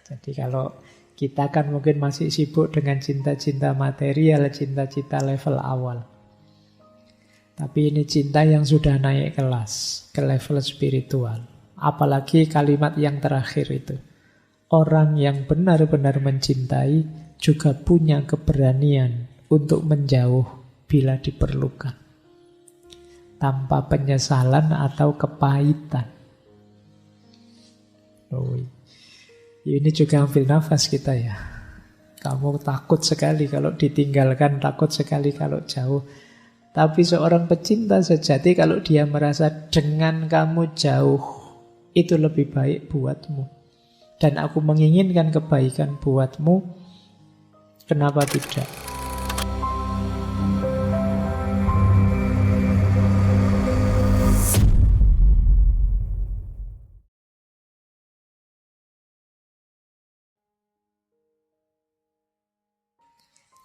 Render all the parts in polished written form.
Jadi kalau kita kan mungkin masih sibuk dengan cinta-cinta material, cinta-cinta level awal. Tapi ini cinta yang sudah naik kelas, ke level spiritual. Apalagi kalimat yang terakhir itu. Orang yang benar-benar mencintai juga punya keberanian untuk menjauh bila diperlukan. Tanpa penyesalan atau kepahitan. Ini juga ambil nafas kita ya. Kamu takut sekali kalau ditinggalkan, takut sekali kalau jauh. Tapi seorang pecinta sejati kalau dia merasa dengan kamu jauh, itu lebih baik buatmu. Dan aku menginginkan kebaikan buatmu, kenapa tidak?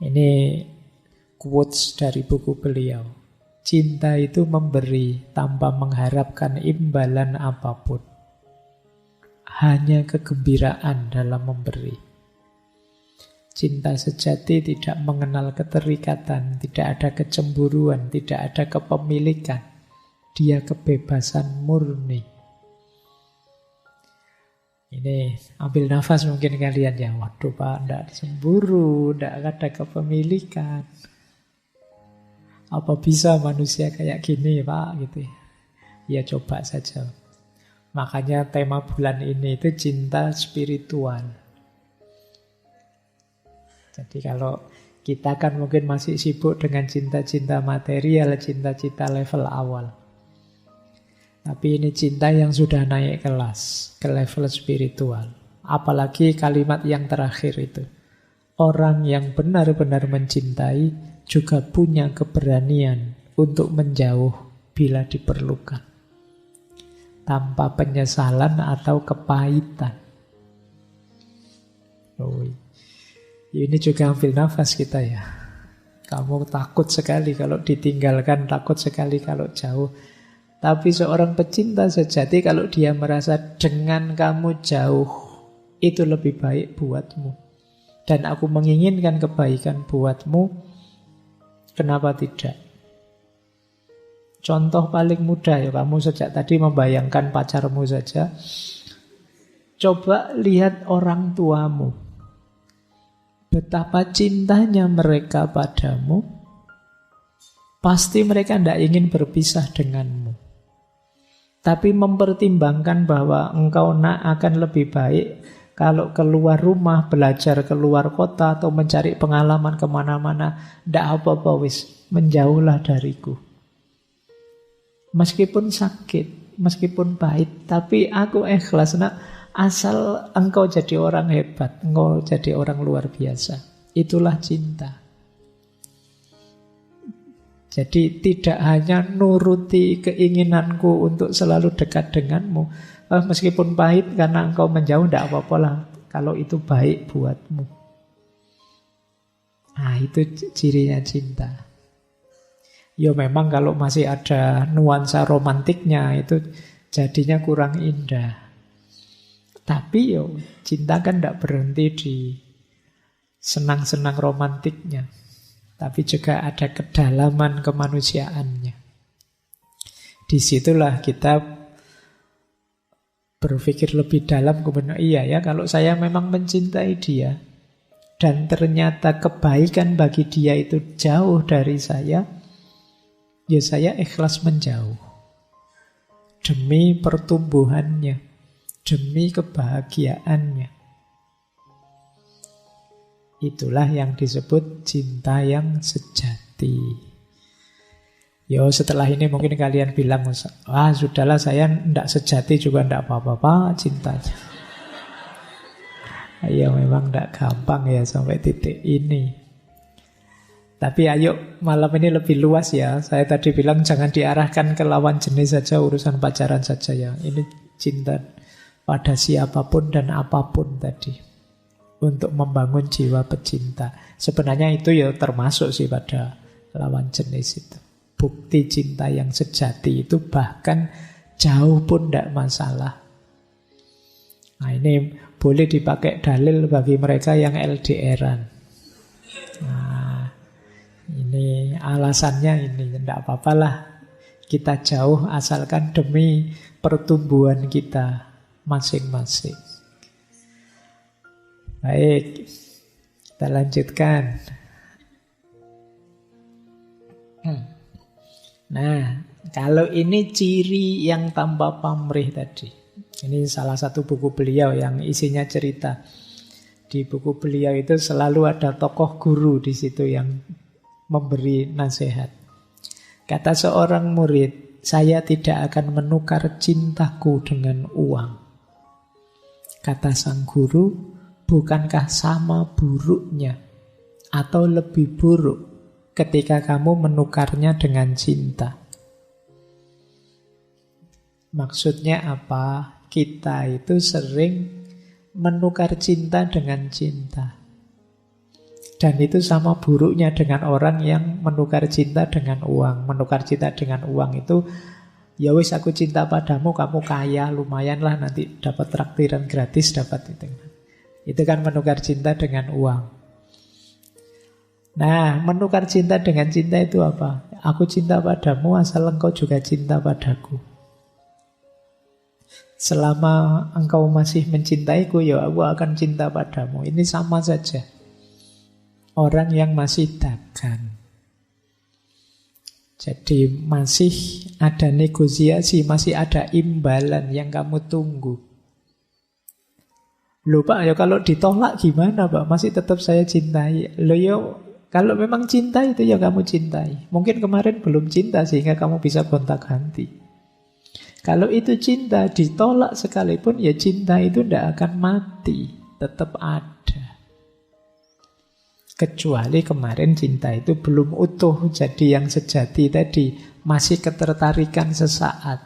Ini quotes dari buku beliau. Cinta itu memberi tanpa mengharapkan imbalan apapun. Hanya kegembiraan dalam memberi. Cinta sejati tidak mengenal keterikatan, tidak ada kecemburuan, tidak ada kepemilikan. Dia kebebasan murni. Ini ambil nafas mungkin kalian ya. Waduh Pak, tidak cemburu, tidak ada kepemilikan. Apa bisa manusia kayak gini Pak? Gitu ya. Ya coba saja. Makanya tema bulan ini itu cinta spiritual. Jadi kalau kita kan mungkin masih sibuk dengan cinta-cinta material, cinta-cinta level awal. Tapi ini cinta yang sudah naik kelas, ke level spiritual. Apalagi kalimat yang terakhir itu. Orang yang benar-benar mencintai juga punya keberanian untuk menjauh bila diperlukan. Tanpa penyesalan atau kepahitan. Ini juga ambil nafas kita ya. Kamu takut sekali kalau ditinggalkan, takut sekali kalau jauh. Tapi seorang pecinta sejati kalau dia merasa dengan kamu jauh, itu lebih baik buatmu. Dan aku menginginkan kebaikan buatmu, kenapa tidak? Contoh paling mudah ya, kamu sejak tadi membayangkan pacarmu saja. Coba lihat orang tuamu. Betapa cintanya mereka padamu, pasti mereka tidak ingin berpisah denganmu. Tapi mempertimbangkan bahwa engkau akan lebih baik kalau keluar rumah, belajar keluar kota, atau mencari pengalaman kemana-mana. Tidak apa-apa wis, menjauhlah dariku. Meskipun sakit, meskipun pahit, tapi aku ikhlas nak, asal engkau jadi orang hebat, engkau jadi orang luar biasa. Itulah cinta. Jadi tidak hanya nuruti keinginanku untuk selalu dekat denganmu. Meskipun pahit karena engkau menjauh, tidak apa-apa lah. Kalau itu baik buatmu. Nah itu cirinya cinta. Ya memang kalau masih ada nuansa romantiknya, itu jadinya kurang indah. Tapi yo cinta kan tidak berhenti di senang-senang romantiknya. Tapi juga ada kedalaman kemanusiaannya. Disitulah kita berpikir lebih dalam, kemudian iya ya, kalau saya memang mencintai dia dan ternyata kebaikan bagi dia itu jauh dari saya, ya saya ikhlas menjauh. Demi pertumbuhannya, demi kebahagiaannya. Itulah yang disebut cinta yang sejati. Yo setelah ini mungkin kalian bilang, wah sudahlah saya tidak sejati juga tidak apa-apa cintanya. Ayo memang tidak gampang ya sampai titik ini. Tapi ayo malam ini lebih luas ya. Saya tadi bilang jangan diarahkan ke lawan jenis saja, urusan pacaran saja ya. Ini cinta pada siapapun dan apapun tadi. Untuk membangun jiwa pecinta. Sebenarnya itu ya termasuk sih pada lawan jenis itu. Bukti cinta yang sejati itu bahkan jauh pun tidak masalah. Nah, ini boleh dipakai dalil bagi mereka yang LDRan. Nah, ini alasannya ini, tidak apa-apalah kita jauh asalkan demi pertumbuhan kita masing-masing. Baik, kita lanjutkan. Nah, kalau ini ciri yang tanpa pamrih tadi. Ini salah satu buku beliau yang isinya cerita. Di buku beliau itu selalu ada tokoh guru di situ yang memberi nasihat. Kata seorang murid, saya tidak akan menukar cintaku dengan uang. Kata sang guru, bukankah sama buruknya atau lebih buruk ketika kamu menukarnya dengan cinta? Maksudnya apa? Kita itu sering menukar cinta dengan cinta. Dan itu sama buruknya dengan orang yang menukar cinta dengan uang. Menukar cinta dengan uang itu, ya wis aku cinta padamu, kamu kaya, lumayan lah nanti dapat traktiran gratis, dapat itu. Itu kan menukar cinta dengan uang. Nah, menukar cinta dengan cinta itu apa? Aku cinta padamu asal engkau juga cinta padaku. Selama engkau masih mencintaiku, ya aku akan cinta padamu. Ini sama saja. Orang yang masih dagang. Jadi masih ada negosiasi, masih ada imbalan yang kamu tunggu. Loh Pak, ya kalau ditolak gimana Pak? Masih tetap saya cintai. Loh ya, kalau memang cinta itu ya kamu cintai. Mungkin kemarin belum cinta sehingga kamu bisa gonta-ganti. Kalau itu cinta, ditolak sekalipun, ya cinta itu tidak akan mati, tetap ada. Kecuali kemarin cinta itu belum utuh, jadi yang sejati tadi, masih ketertarikan sesaat.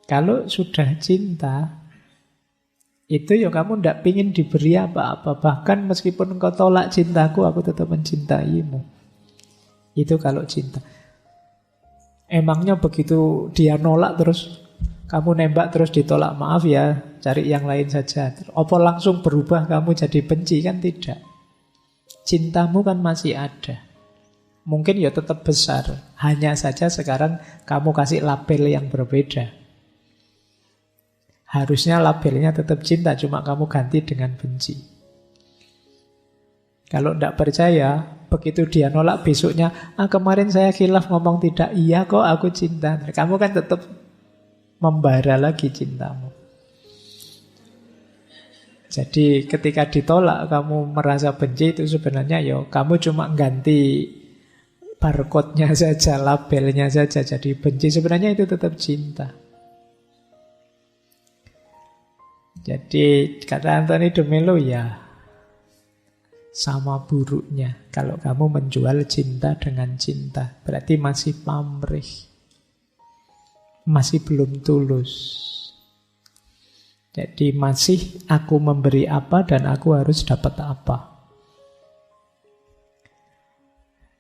Kalau sudah cinta, itu ya kamu tidak ingin diberi apa-apa. Bahkan meskipun engkau tolak cintaku, aku tetap mencintaimu. Itu kalau cinta. Emangnya begitu dia nolak terus kamu nembak terus ditolak, maaf ya, cari yang lain saja. Apa langsung berubah kamu jadi benci? Kan tidak. Cintamu kan masih ada. Mungkin ya tetap besar. Hanya saja sekarang kamu kasih label yang berbeda. Harusnya labelnya tetap cinta, cuma kamu ganti dengan benci. Kalau tidak percaya, begitu dia nolak besoknya, kemarin saya khilaf ngomong tidak, iya kok aku cinta. Kamu kan tetap membara lagi cintamu. Jadi ketika ditolak kamu merasa benci, itu sebenarnya ya kamu cuma ganti barcode-nya saja, labelnya saja jadi benci. Sebenarnya itu tetap cinta. Jadi kata Anthony de Mello, ya sama buruknya kalau kamu menjual cinta dengan cinta. Berarti masih pamrih, masih belum tulus. Jadi masih aku memberi apa dan aku harus dapat apa.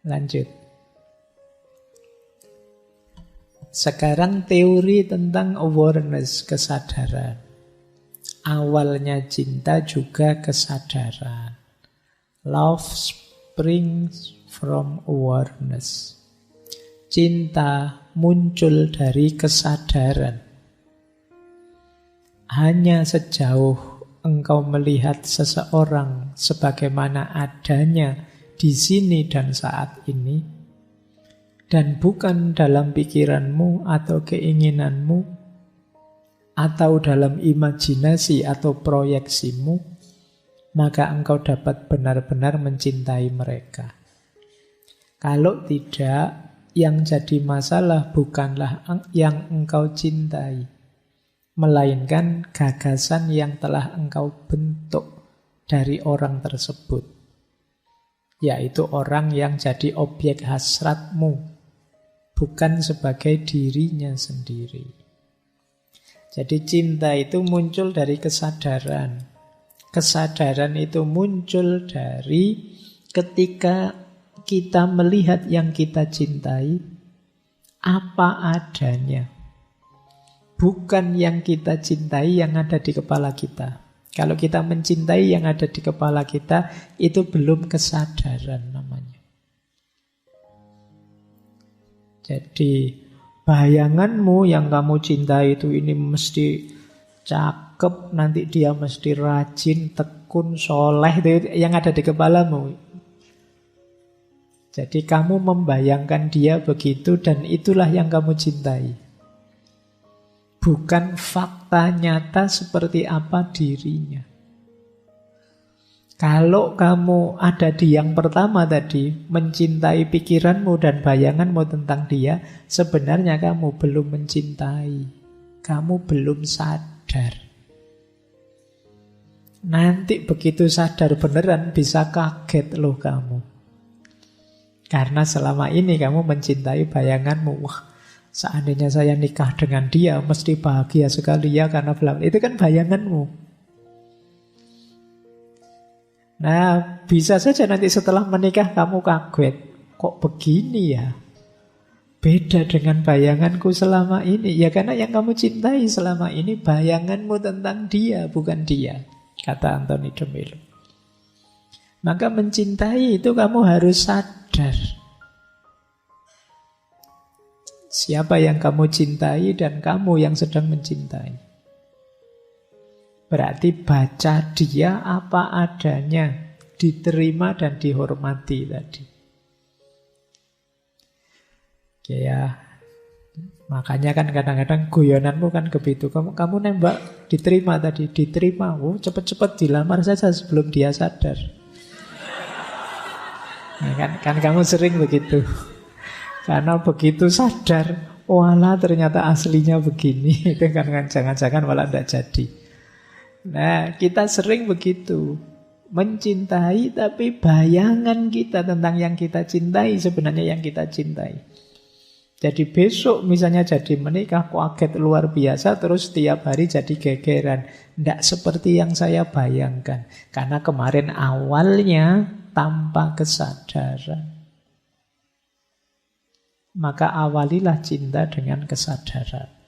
Lanjut. Sekarang teori tentang awareness, kesadaran. Awalnya cinta juga kesadaran. Love springs from awareness. Cinta muncul dari kesadaran. Hanya sejauh engkau melihat seseorang sebagaimana adanya di sini dan saat ini, dan bukan dalam pikiranmu atau keinginanmu, atau dalam imajinasi atau proyeksimu, maka engkau dapat benar-benar mencintai mereka. Kalau tidak, yang jadi masalah bukanlah yang engkau cintai, melainkan gagasan yang telah engkau bentuk dari orang tersebut, yaitu orang yang jadi objek hasratmu, bukan sebagai dirinya sendiri. Jadi cinta itu muncul dari kesadaran. Kesadaran itu muncul dari ketika kita melihat yang kita cintai apa adanya. bukan yang kita cintai yang ada di kepala kita. Kalau kita mencintai yang ada di kepala kita, itu belum kesadaran namanya. Jadi bayanganmu yang kamu cintai itu ini mesti cakep, nanti dia mesti rajin, tekun, soleh, itu yang ada di kepalamu. Jadi kamu membayangkan dia begitu dan itulah yang kamu cintai. Bukan fakta nyata seperti apa dirinya. Kalau kamu ada di yang pertama tadi, mencintai pikiranmu dan bayanganmu tentang dia, sebenarnya kamu belum mencintai. Kamu belum sadar. Nanti begitu sadar beneran bisa kaget loh kamu. Karena selama ini kamu mencintai bayanganmu. Wah, seandainya saya nikah dengan dia, mesti bahagia sekali ya karena bla bla. Itu kan bayanganmu. Nah, bisa saja nanti setelah menikah kamu kaget. Kok begini ya? Beda dengan bayanganku selama ini. Ya karena yang kamu cintai selama ini bayanganmu tentang dia, bukan dia. Kata Anthony de Mello. Maka mencintai itu kamu harus sadar. Siapa yang kamu cintai dan kamu yang sedang mencintai. Berarti baca dia apa adanya, diterima dan dihormati tadi. Oke ya, makanya kan kadang-kadang guyonanmu kan begitu. Kamu nembak, diterima tadi, diterima. Cepet-cepet dilamar saja sebelum dia sadar. Nah, kan kamu sering begitu. Karena begitu sadar, walah ternyata aslinya begini. Itu kan jangan-jangan malah tidak jadi. Nah, kita sering begitu. Mencintai tapi bayangan kita tentang yang kita cintai sebenarnya yang kita cintai. Jadi besok misalnya jadi menikah kaget luar biasa terus tiap hari jadi gegeran. Tidak seperti yang saya bayangkan. Karena kemarin awalnya tanpa kesadaran. Maka awalilah cinta dengan kesadaran.